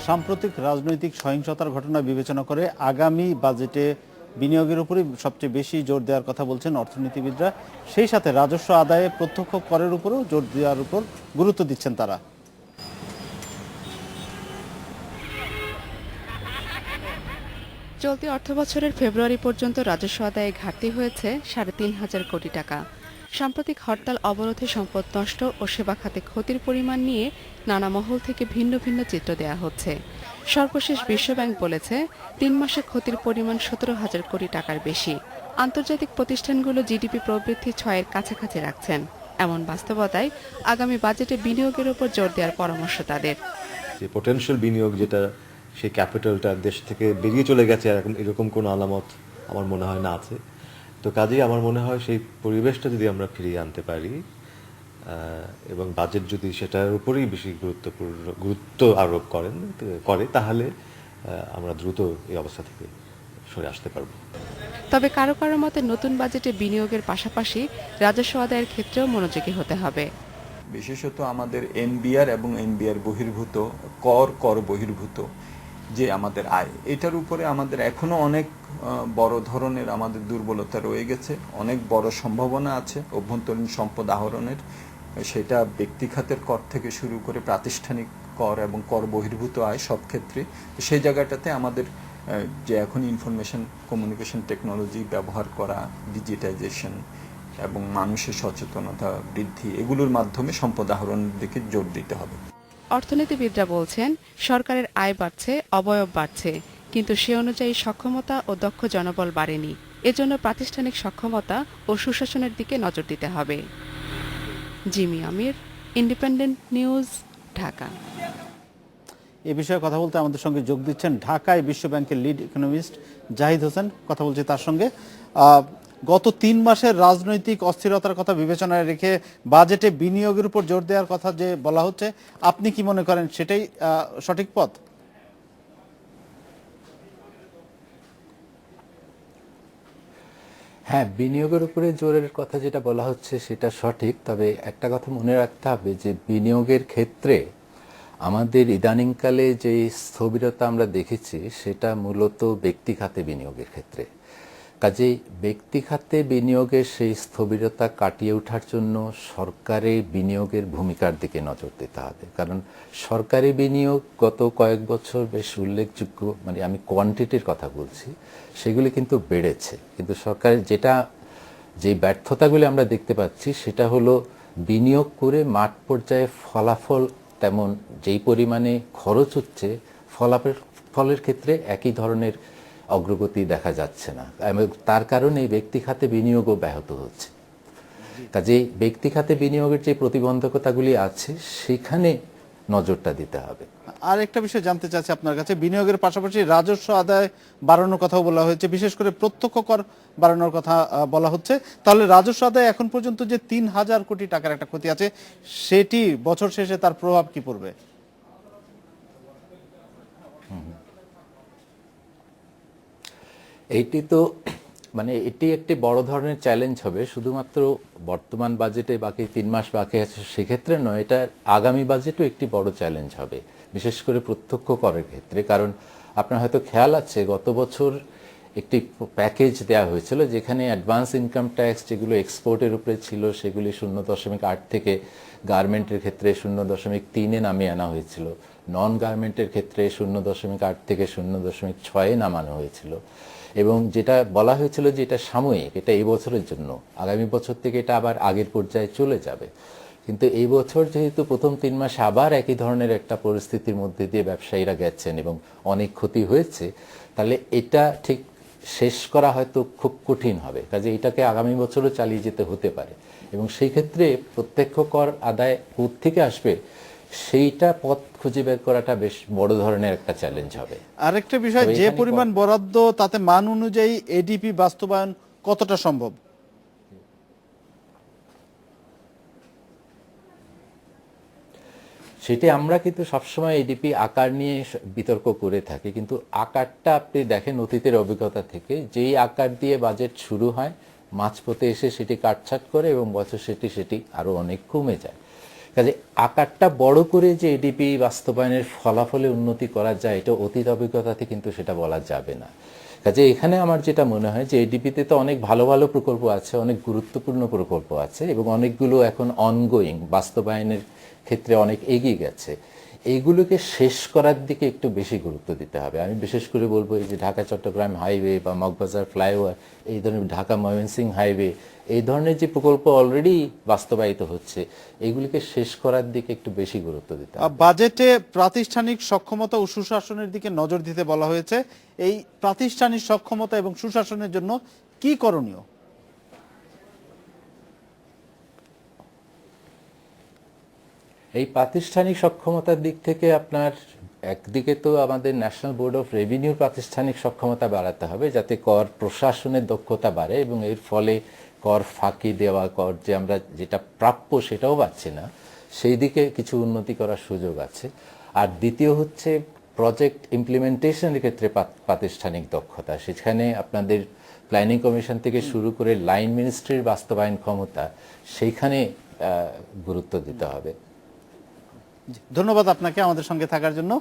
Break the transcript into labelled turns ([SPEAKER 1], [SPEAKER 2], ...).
[SPEAKER 1] সাম্প্রতিক রাজনৈতিক সহিংসতার ঘটনা বিবেচনা করে আগামী বাজেটে বিনিয়োগের উপরই সবচেয়ে বেশি জোর দেওয়ার কথা বলছেন অর্থনীতিবিদরা। সেই সাথে রাজস্ব আদায়ে প্রত্যক্ষ করের উপরও জোর দেওয়ার উপর গুরুত্ব দিচ্ছেন তারা।
[SPEAKER 2] চলতি অর্থবছরের ফেব্রুয়ারি পর্যন্ত রাজস্ব আদায়ে ঘাটতি হয়েছে ৩,৫০০ কোটি টাকা। সাম্প্রতিক হরতাল অবরোধে সম্পদ নষ্ট ও সেবা খাতে ক্ষতির পরিমাণ নিয়ে নানা মহল থেকে ভিন্ন ভিন্ন চিত্র দেয়া হচ্ছে। সর্বশেষ বিশ্বব্যাংক বলেছে ৩ মাসে ক্ষতির পরিমাণ ১৭,০০০ কোটি টাকার বেশি। আন্তর্জাতিক প্রতিষ্ঠানগুলো জিডিপি প্রবৃদ্ধি ৬-এর কাছাকাছি রাখছেন। এমন বাস্তবতায় আগামী বাজেটে বিনিয়োগের উপর জোর দেওয়ার পরামর্শ তাদের।
[SPEAKER 3] যে পোটেনশিয়াল বিনিয়োগ যেটা সেই ক্যাপিটালটা দেশ থেকে বেরিয়ে চলে গেছে এরকম কোনো আলামত আমার মনে হয় না আছে। তো কাজেই আমার মনে হয় সেই পরিবেশটা যদি আমরা ফিরিয়ে আনতে পারি এবং বাজেট যদি সেটার উপরেই বেশি গুরুত্ব আরোপ করে তাহলে আমরা দ্রুত এই অবস্থা থেকে সরে আসতে পারবো।
[SPEAKER 2] তবে কারো কারো মতে নতুন বাজেটে বিনিয়োগের পাশাপাশি রাজস্ব আদায়ের ক্ষেত্রেও মনোযোগী হতে হবে।
[SPEAKER 4] বিশেষত আমাদের এনবিআর এবং এনবিআর বহির্ভূত কর বহির্ভূত যে আমাদের আয়, এটার উপরে আমাদের এখনো অনেক বড় ধরনের আমাদের দুর্বলতা রয়ে গেছে। অনেক বড় সম্ভাবনা আছে অভ্যন্তরীণ সম্পদ আহরণের, সেটা ব্যক্তি খাতের কর থেকে শুরু করে প্রাতিষ্ঠানিক কর এবং কর বহির্ভূত আয় সব ক্ষেত্রে। সেই জায়গাটাতে আমাদের যে এখন ইনফরমেশন কমিউনিকেশন টেকনোলজি ব্যবহার করা, ডিজিটাইজেশন এবং মানুষের সচেতনতা বৃদ্ধি, এগুলোর মাধ্যমে সম্পদ আহরণের দিকে জোর দিতে হবে।
[SPEAKER 2] অর্থনীতিবিদরা বলছেন সরকারের আয় বাড়ছে, অবয়ব বাড়ছে, কিন্তু সে অনুযায়ী সক্ষমতা ও দক্ষ জনবল বাড়েনি। এজন্য প্রাতিষ্ঠানিক সক্ষমতা ও সুশাসনের দিকে নজর দিতে হবে। জিমি আমির, ইন্ডিপেন্ডেন্ট নিউজ, ঢাকা।
[SPEAKER 1] এ বিষয়ে কথা বলতে আমাদের সঙ্গে যোগ দিচ্ছেন ঢাকায় বিশ্বব্যাংকের লিড ইকোনমিস্ট জাহিদ হোসেন। কথা বলছি তার সঙ্গে। গত ৩ মাসের রাজনৈতিক অস্থিরতার কথা বিবেচনায় রেখে বাজেটে বিনিয়োগের উপর জোর দেওয়ার কথা যে বলা হচ্ছে, আপনি কি মনে করেন সেটাই সঠিক পথ?
[SPEAKER 5] হ্যাঁ, বিনিয়োগের উপরে জোরের কথা যেটা বলা হচ্ছে সেটা সঠিক। তবে একটা কথা মনে রাখতে হবে যে বিনিয়োগের ক্ষেত্রে আমাদের ইদানিংকালে যে স্থবিরতা আমরা দেখেছি সেটা মূলত ব্যক্তি খাতে বিনিয়োগের ক্ষেত্রে। কাজেই ব্যক্তি খাতে বিনিয়োগের সেই স্থবিরতা কাটিয়ে ওঠার জন্য সরকারি বিনিয়োগের ভূমিকার দিকে নজর দিতে হবে। কারণ সরকারি বিনিয়োগ গত কয়েক বছর বেশ উল্লেখযোগ্য, মানে আমি কোয়ান্টিটির কথা বলছি, সেগুলি কিন্তু বেড়েছে। কিন্তু সরকারের যে ব্যর্থতাগুলি আমরা দেখতে পাচ্ছি সেটা হলো বিনিয়োগ করে মাঠ পর্যায়ে ফলাফল তেমন যেই পরিমাণে খরচ হচ্ছে ফলের ক্ষেত্রে একই ধরনের অগ্রগতি দেখা যাচ্ছে না, এবং তার কারণে ব্যক্তি খাতে বিনিয়োগও ব্যাহত হচ্ছে। কাজেই ব্যক্তি খাতে বিনিয়োগের যে প্রতিবন্ধকতাগুলি আছে সেখানে নজরটা দিতে হবে।
[SPEAKER 1] আর একটা বিষয় জানতে চাচ্ছি আপনার কাছে, বিনিয়োগের পাশাপাশি রাজস্ব আদায় বাড়ানোর কথাও বলা হয়েছে, বিশেষ করে প্রত্যক্ষ কর বাড়ানোর কথা বলা হচ্ছে। তাহলে রাজস্ব আদায় এখন পর্যন্ত যে ৩,০০০ কোটি টাকার একটা ক্ষতি আছে, সেটি বছর শেষে তার প্রভাব কি পড়বে?
[SPEAKER 5] এইটি তো এটি একটি বড় ধরনের চ্যালেঞ্জ হবে। শুধুমাত্র বর্তমান বাজেটে বাকি ৩ মাস বাকি আছে সেক্ষেত্রে নয়, এটা আগামী বাজেটও একটি বড় চ্যালেঞ্জ হবে, বিশেষ করে প্রত্যক্ষ করের ক্ষেত্রে। কারণ আপনার হয়তো খেয়াল আছে গত বছর একটি প্যাকেজ দেওয়া হয়েছিল যেখানে অ্যাডভান্স ইনকাম ট্যাক্স যেগুলো এক্সপোর্টের উপরে ছিল সেগুলি 0.8 থেকে গার্মেন্টের ক্ষেত্রে 0.3-এ নামিয়ে আনা হয়েছিল, নন গার্মেন্টের ক্ষেত্রে 0.8 থেকে 0.6-এ নামানো হয়েছিল। এবং যেটা বলা হয়েছিল যে এটা সাময়িক, এটা এই বছরের জন্য, আগামী বছর থেকে এটা আবার আগের পর্যায়ে চলে যাবে। কিন্তু এই বছর যেহেতু প্রথম 3 মাসে আবার একই ধরনের একটা পরিস্থিতির মধ্যে দিয়ে ব্যবসায়ীরা গেছেন এবং অনেক ক্ষতি হয়েছে, তাহলে এটা ঠিক শেষ করা হয়তো খুব কঠিন হবে। কাজে এটাকে আগামী বছরও চালিয়ে যেতে হতে পারে, এবং সেই ক্ষেত্রে প্রত্যক্ষ কর আদায় কোত্থেকে আসবে সেইটা পথ খুঁজে বের করাটা বেশ বড় ধরনের একটা চ্যালেঞ্জ হবে।
[SPEAKER 1] আরেকটা বিষয়, যে পরিমাণ বরাদ্দ তাতে মান অনুযায়ী এডিপি বাস্তবায়ন কতটা সম্ভব?
[SPEAKER 5] সেটি আমরা কিন্তু সবসময় এডিপি আকার নিয়ে বিতর্ক করে থাকি, কিন্তু আকারটা আপনি দেখেন অতীতের অভিজ্ঞতা থেকে, যেই আকার দিয়ে বাজেট শুরু হয় মাঝপথে এসে সেটি কাটছাট করে এবং বছর সেটি আরো অনেক কমে যায়। কাজে আকারটা বড় করে যে এডিপি বাস্তবায়নের ফলাফলে উন্নতি করা যায়, এটা অতীত অভিজ্ঞতাতে কিন্তু সেটা বলা যাবে না। কাজে এখানে আমার যেটা মনে হয় যে এডিপিতে তো অনেক ভালো ভালো প্রকল্প আছে, অনেক গুরুত্বপূর্ণ প্রকল্প আছে এবং অনেকগুলো এখন অনগোয়িং, বাস্তবায়নের ক্ষেত্রে অনেক এগিয়ে গেছে। এইগুলোকে শেষ করার দিকে একটু বেশি গুরুত্ব দিতে হবে। আমি বিশেষ করে বলবো এই যে ঢাকা চট্টগ্রাম হাইওয়ে বা মগবাজার ফ্লাইওভার, এই ধরনের ঢাকা ময়মনসিংহ হাইওয়ে, এই ধরনের যে প্রকল্প অলরেডি বাস্তবায়িত হচ্ছে, এইগুলিকে শেষ করার দিকে একটু বেশি গুরুত্ব দিতে হবে।
[SPEAKER 1] বাজেটে প্রাতিষ্ঠানিক সক্ষমতা ও সুশাসনের দিকে নজর দিতে বলা হয়েছে। এই প্রাতিষ্ঠানিক সক্ষমতা এবং সুশাসনের জন্য কি করণীয়?
[SPEAKER 5] এই প্রাতিষ্ঠানিক সক্ষমতার দিক থেকে আপনার একদিকে তো আমাদের ন্যাশনাল বোর্ড অফ রেভিনিউর প্রাতিষ্ঠানিক সক্ষমতা বাড়াতে হবে, যাতে কর প্রশাসনের দক্ষতা বাড়ে এবং এর ফলে কর ফাঁকি দেওয়া, কর যে আমরা যেটা প্রাপ্য সেটাও পাচ্ছি না, সেই দিকে কিছু উন্নতি করার সুযোগ আছে। আর দ্বিতীয় হচ্ছে প্রজেক্ট ইমপ্লিমেন্টেশনের ক্ষেত্রে প্রাতিষ্ঠানিক দক্ষতা। সেখানে আপনাদের প্ল্যানিং কমিশন থেকে শুরু করে লাইন মিনিস্ট্রির বাস্তবায়ন ক্ষমতা, সেইখানে গুরুত্ব দিতে হবে।
[SPEAKER 1] ধন্যবাদ আপনাকে আমাদের সঙ্গে থাকার জন্য।